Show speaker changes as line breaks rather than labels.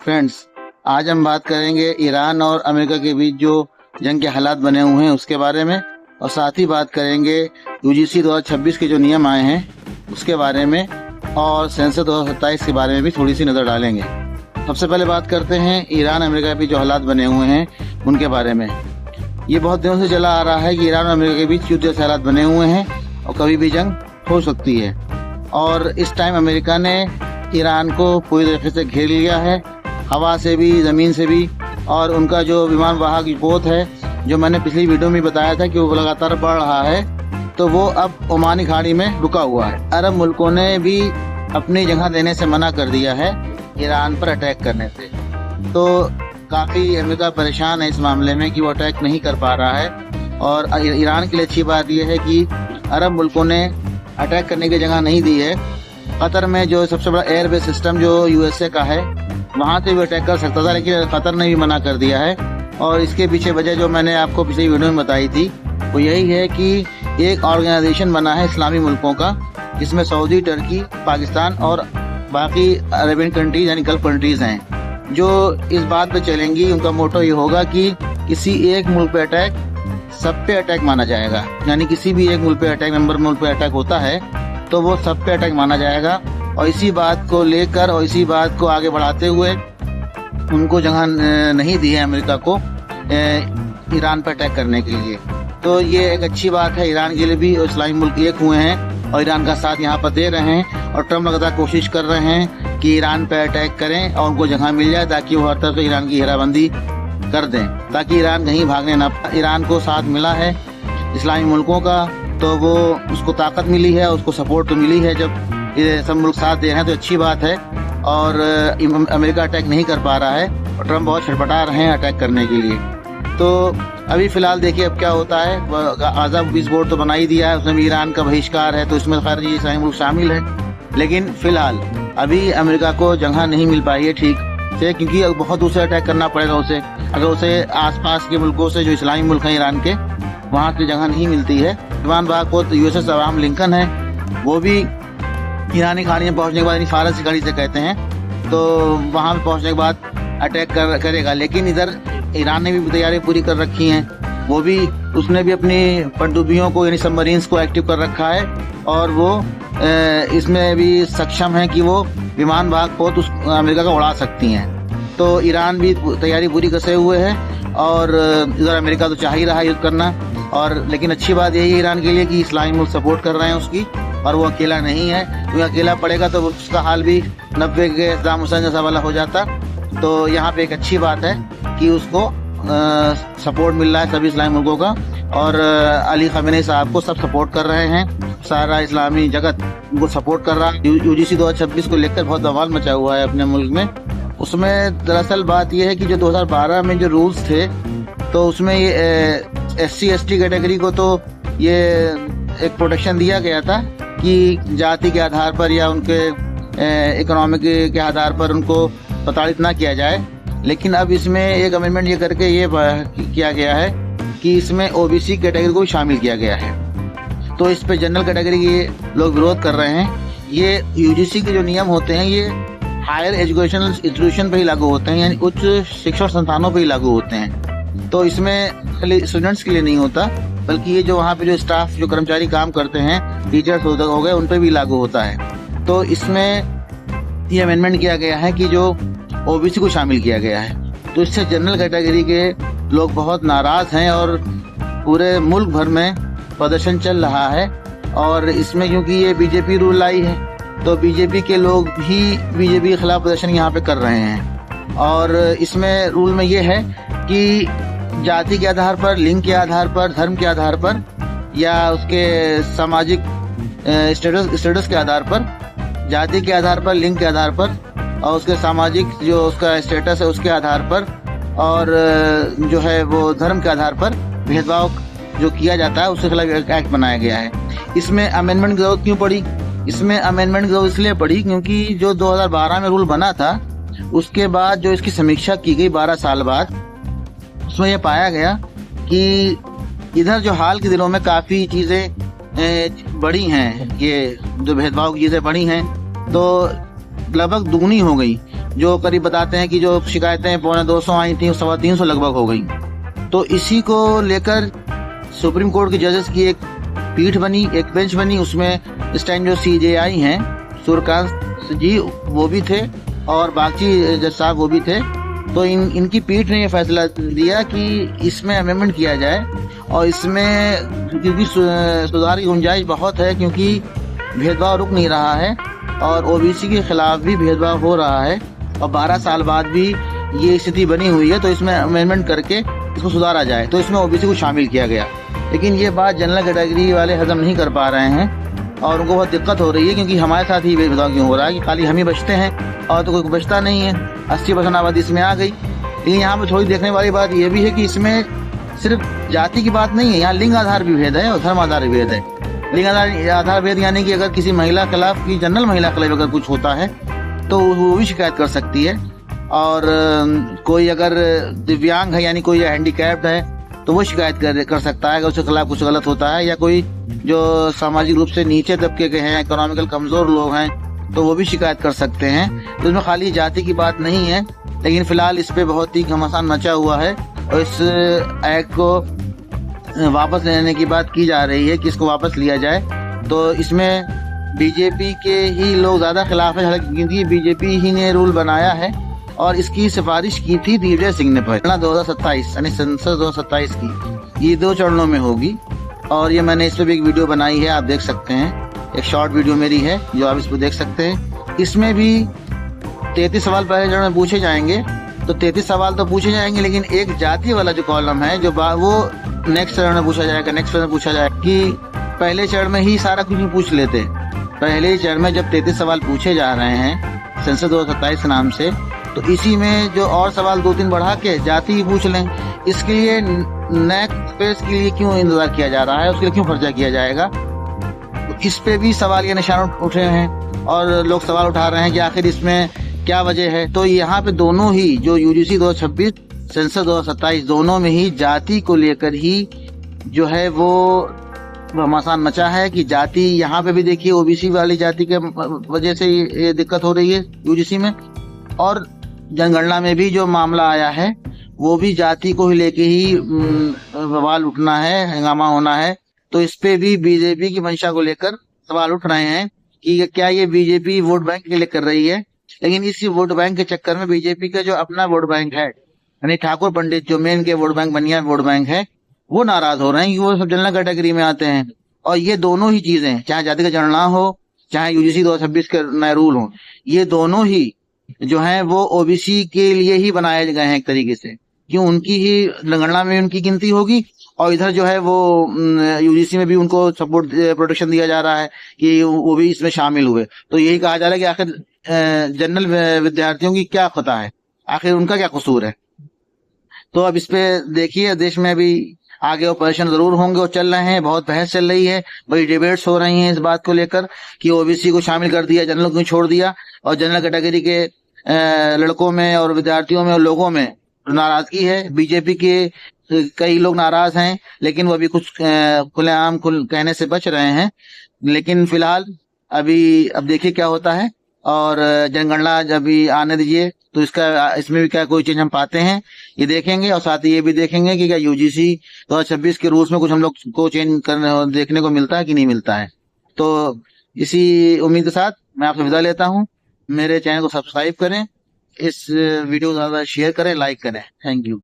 Friends, आज हम बात करेंगे ईरान और अमेरिका के बीच जो जंग के हालात बने हुए हैं उसके बारे में, और साथ ही बात करेंगे यूजीसी 2026 के जो नियम आए हैं उसके बारे में, और सेंसर 2027 के बारे में भी थोड़ी सी नज़र डालेंगे। सबसे पहले बात करते हैं ईरान अमेरिका के बीच जो हालात बने हुए हैं उनके बारे में। ये बहुत दिनों से चला आ रहा है कि ईरान और अमेरिका के बीच युद्ध जैसे हालात बने हुए हैं और कभी भी जंग हो सकती है। और इस टाइम अमेरिका ने ईरान को पूरी तरीके से घेर लिया है, हवा से भी, ज़मीन से भी। और उनका जो विमान वाहक पोत है, जो मैंने पिछली वीडियो में बताया था कि वो लगातार बढ़ रहा है, तो वो अब ओमानी खाड़ी में रुका हुआ है। अरब मुल्कों ने भी अपनी जगह देने से मना कर दिया है ईरान पर अटैक करने से। तो काफ़ी अमेरिका परेशान है इस मामले में कि वो अटैक नहीं कर पा रहा है। और ईरान के लिए अच्छी बात यह है कि अरब मुल्कों ने अटैक करने की जगह नहीं दी है। कतर में जो सबसे बड़ा एयरबेस सिस्टम जो यूएसए का है, वहाँ से भी अटैक कर सकता था, लेकिन कतर ने भी मना कर दिया है। और इसके पीछे वजह जो मैंने आपको पिछली वीडियो में बताई थी वो यही है कि एक ऑर्गेनाइजेशन बना है इस्लामी मुल्कों का, जिसमें सऊदी, टर्की, पाकिस्तान और बाकी अरेबियन कंट्रीज यानी गल्फ कंट्रीज हैं, जो इस बात पे चलेंगी। उनका मोटो ये होगा कि किसी एक मुल्क पे अटैक सब पे अटैक माना जाएगा, यानी किसी भी एक मुल्क पे अटैक, मेंबर मुल्क पे अटैक होता है तो वो सब पे अटैक माना जाएगा। और इसी बात को लेकर और इसी बात को आगे बढ़ाते हुए उनको जगह नहीं दी है अमेरिका को ईरान पर अटैक करने के लिए। तो ये एक अच्छी बात है ईरान के लिए भी। और इस्लामी मुल्क एक हुए हैं और ईरान का साथ यहाँ पर दे रहे हैं, और ट्रम्प लगातार कोशिश कर रहे हैं कि ईरान पर अटैक करें और उनको जगह मिल जाए, ताकि वो हर तरफ से ईरान की घेराबंदी कर दें, ताकि ईरान कहीं भागने ना। ईरान को साथ मिला है इस्लामी मुल्कों का, तो वो उसको ताकत मिली है, उसको सपोर्ट तो मिली है। जब ये सब मुल्क साथ दे रहे हैं तो अच्छी बात है। और अमेरिका अटैक नहीं कर पा रहा है और ट्रम्प बहुत छटपटा रहे हैं अटैक करने के लिए। तो अभी फिलहाल देखिए अब क्या होता है। आज़ाद पीस बोर्ड तो बना ही दिया है, उसमें भी ईरान का बहिष्कार है, तो इसमें खैर ये इस्लामी मुल्क शामिल है। लेकिन फिलहाल अभी अमेरिका को जगह नहीं मिल पाई है ठीक से, क्योंकि बहुत दूर से अटैक करना पड़ेगा उसे। अगर उसे आसपास के मुल्कों से, जो इस्लामी मुल्क हैं ईरान के, वहाँ की जगह नहीं मिलती है। विमान वाहक पोत यूएसएस अब्राहम लिंकन है, वो भी ईरानी खाड़ी में पहुंचने के बाद, फारस की खाड़ी से कहते हैं, तो वहां पे पहुंचने के बाद अटैक करेगा। लेकिन इधर ईरान ने भी तैयारी पूरी कर रखी हैं, वो भी, उसने भी अपनी पनडुब्बियों को यानी सबमरीन्स को एक्टिव कर रखा है, और वो इसमें भी सक्षम है कि वो विमान वाहक पोत उस अमेरिका का उड़ा सकती हैं। तो ईरान भी तैयारी पूरी कसे हुए है, और इधर अमेरिका तो चाह ही रहा है युद्ध करना। और लेकिन अच्छी बात यही है ईरान के लिए कि इस्लामी मुल्क सपोर्ट कर रहे हैं उसकी, और वो अकेला नहीं है, क्योंकि अकेला पड़ेगा तो उसका हाल भी 90 के सद्दाम हुसैन जैसा वाला हो जाता। तो यहाँ पे एक अच्छी बात है कि उसको सपोर्ट मिल रहा है सभी इस्लामी मुल्कों का, और अली खमेनी साहब को सब सपोर्ट कर रहे हैं, सारा इस्लामी जगत उनको सपोर्ट कर रहा है। यूजीसी 2026 को लेकर बहुत बवाल मचा हुआ है अपने मुल्क में। उसमें दरअसल बात यह है कि जो 2012 में जो रूल्स थे, तो उसमें ये SC ST कैटेगरी को तो ये एक प्रोटेक्शन दिया गया था कि जाति के आधार पर या उनके इकोनॉमिक के आधार पर उनको प्रताड़ित ना किया जाए। लेकिन अब इसमें एक अमेंडमेंट ये करके ये किया गया है कि इसमें OBC कैटेगरी को भी शामिल किया गया है। तो इस पे जनरल कैटेगरी के लोग विरोध कर रहे हैं। ये UGC के जो नियम होते हैं ये हायर एजुकेशनल इंस्टीट्यूशन पे ही लागू होते हैं, यानी उच्च शिक्षा संस्थानों पे ही लागू होते हैं। तो इसमें खाली स्टूडेंट्स के लिए नहीं होता, बल्कि ये जो वहाँ पे जो स्टाफ, जो कर्मचारी काम करते हैं, टीचर्स हो गए, उन पे भी लागू होता है। तो इसमें ये अमेंडमेंट किया गया है कि जो OBC को शामिल किया गया है। तो इससे जनरल कैटेगरी के लोग बहुत नाराज हैं और पूरे मुल्क भर में प्रदर्शन चल रहा है। और इसमें क्योंकि ये बीजेपी रूल लाई है, तो बीजेपी के लोग भी बीजेपी के खिलाफ प्रदर्शन यहाँ पे कर रहे हैं। और इसमें रूल में ये है कि जाति के आधार पर, लिंग के आधार पर, धर्म के आधार पर, या उसके सामाजिक स्टेटस के आधार पर, जाति के आधार पर, लिंग के आधार पर, और उसके सामाजिक जो उसका स्टेटस है उसके आधार पर, और जो है वो धर्म के आधार पर भेदभाव जो किया जाता है उसके खिलाफ एक एक्ट बनाया गया है। इसमें अमेंडमेंट की जरूरत क्यों पड़ी? इसमें अमेंडमेंट की जरूरत इसलिए पड़ी क्योंकि जो 2012 में रूल बना था, उसके बाद जो इसकी समीक्षा की गई 12 साल बाद, उसमें यह पाया गया कि इधर जो हाल के दिनों में काफ़ी चीज़ें बढ़ी हैं, ये जो भेदभाव की चीज़ें बढ़ी हैं, तो लगभग दुगनी हो गई। जो करीब बताते हैं कि जो शिकायतें 250 आई थी 350 लगभग हो गई। तो इसी को लेकर सुप्रीम कोर्ट के जजेस की एक पीठ बनी, एक बेंच बनी। उसमें इस टाइम जो CJI हैं सूर्यकांत जी वो भी थे और बाकी जज साहब वो भी थे। तो इनकी पीठ ने ये फैसला दिया कि इसमें अमेंडमेंट किया जाए और इसमें क्योंकि सुधार की गुंजाइश बहुत है, क्योंकि भेदभाव रुक नहीं रहा है और OBC के खिलाफ भी भेदभाव हो रहा है और 12 साल बाद भी ये स्थिति बनी हुई है। तो इसमें अमेंडमेंट करके इसको सुधारा जाए, तो इसमें OBC को शामिल किया गया। लेकिन ये बात जनरल कैटेगरी वाले हजम नहीं कर पा रहे हैं और उनको बहुत दिक्कत हो रही है, क्योंकि हमारे साथ ही भेदभाव क्यों हो रहा है कि खाली हम ही बचते हैं और तो कोई बचता नहीं है। 80% आबादी इसमें आ गई। लेकिन यहाँ पर थोड़ी देखने वाली बात यह भी है कि इसमें सिर्फ जाति की बात नहीं है, यहाँ लिंग आधार भी भेद है और धर्म आधार भी भेद है। लिंग आधार भेद यानी कि अगर किसी महिला खिलाफ की जनरल महिला खिलाफ अगर कुछ होता है तो वो भी शिकायत कर सकती है। और कोई अगर दिव्यांग है यानी कोई हैंडीकैप्ड है तो वो शिकायत कर सकता है अगर उसके खिलाफ कुछ गलत होता है, या कोई जो सामाजिक रूप से नीचे तबके के हैं, इकोनॉमिकल कमजोर लोग हैं, तो वो भी शिकायत कर सकते हैं। तो इसमें खाली जाति की बात नहीं है, लेकिन फिलहाल इस पे बहुत ही घमासान मचा हुआ है और इस एक्ट को वापस लेने की बात की जा रही है कि इसको वापस लिया जाए। तो इसमें BJP के ही लोग ज्यादा खिलाफ है, क्योंकि BJP ही ने रूल बनाया है और इसकी सिफारिश की थी दिग्विजय सिंह ने। 2027 यानी संसद 2027 की ये 2 चरणों में होगी और ये मैंने इस पर भी एक वीडियो बनाई है, आप देख सकते हैं। एक शॉर्ट वीडियो मेरी है जो आप इस पर देख सकते हैं। इसमें भी 33 सवाल पहले चरण में पूछे जाएंगे। तो 33 सवाल तो पूछे जाएंगे, लेकिन एक जाति वाला जो कॉलम है जो वो नेक्स्ट चरण में पूछा जाएगा। नेक्स्ट चरण में पूछा जाएगा कि पहले चरण में ही सारा कुछ पूछ लेते। पहले चरण में जब 33 सवाल पूछे जा रहे हैं संसद 2027 नाम से, तो इसी में जो और सवाल 2-3 बढ़ा के जाति ही पूछ लें। इसके लिए नेक्स्ट फेज के लिए क्यों इंतजार किया जा रहा है, उसके लिए क्यों खर्चा किया जाएगा? तो इस पे भी सवाल ये निशान उठ रहे हैं और लोग सवाल उठा रहे हैं कि आखिर इसमें क्या वजह है। तो यहाँ पे दोनों ही जो UGC 2026 संसद 2027 दोनों में ही जाति को लेकर ही जो है वो घमासान मचा है कि जाति यहाँ पे भी देखिए OBC वाली जाति के वजह से ये दिक्कत हो रही है UGC में, और जनगणना में भी जो मामला आया है वो भी जाति को ही लेके ही बवाल उठना है, हंगामा होना है। तो इस पे भी BJP की मंशा को लेकर सवाल उठ रहे हैं कि क्या ये BJP वोट बैंक के लिए कर रही है। लेकिन इसी वोट बैंक के चक्कर में BJP का जो अपना वोट बैंक है यानी ठाकुर पंडित जो मेन के वोट बैंक बनिया वोट बैंक है वो नाराज हो रहे हैं कि वो सब जनरल कैटेगरी में आते हैं। और ये दोनों ही चीजें, चाहे जाति का जनगणना हो चाहे UGC 2026 के नए रूल हो, ये दोनों ही जो है वो OBC के लिए ही बनाए गए हैं एक तरीके से, क्यों उनकी ही जनगणना में उनकी गिनती होगी और इधर जो है वो UGC में भी उनको सपोर्ट प्रोटेक्शन दिया जा रहा है कि वो भी इसमें शामिल हुए। तो यही कहा जा रहा है कि आखिर जनरल विद्यार्थियों की क्या खता है, आखिर उनका क्या कसूर है। तो अब इस पे देखिए देश में अभी आगे ऑपरेशन जरूर होंगे और चल रहे हैं, बहुत बहस चल रही है, बड़ी डिबेट्स हो रही हैं इस बात को लेकर कि OBC को शामिल कर दिया, जनरल को छोड़ दिया। और जनरल कैटेगरी के लड़कों में और विद्यार्थियों में और लोगों में नाराजगी है। BJP के कई लोग नाराज हैं, लेकिन वो अभी कुछ खुलेआम कहने से बच रहे हैं। लेकिन फिलहाल अभी अब देखिए क्या होता है और जनगणना जब भी आने दीजिए तो इसमें भी क्या कोई चेंज हम पाते हैं ये देखेंगे, और साथ ही ये भी देखेंगे कि क्या UGC 2026 के रूल्स में कुछ हम लोग को चेंज देखने को मिलता है कि नहीं मिलता है। तो इसी उम्मीद के साथ मैं आपसे विदा लेता हूँ। मेरे चैनल को सब्सक्राइब करें, इस वीडियो को ज्यादा शेयर करें, लाइक करें। Thank you.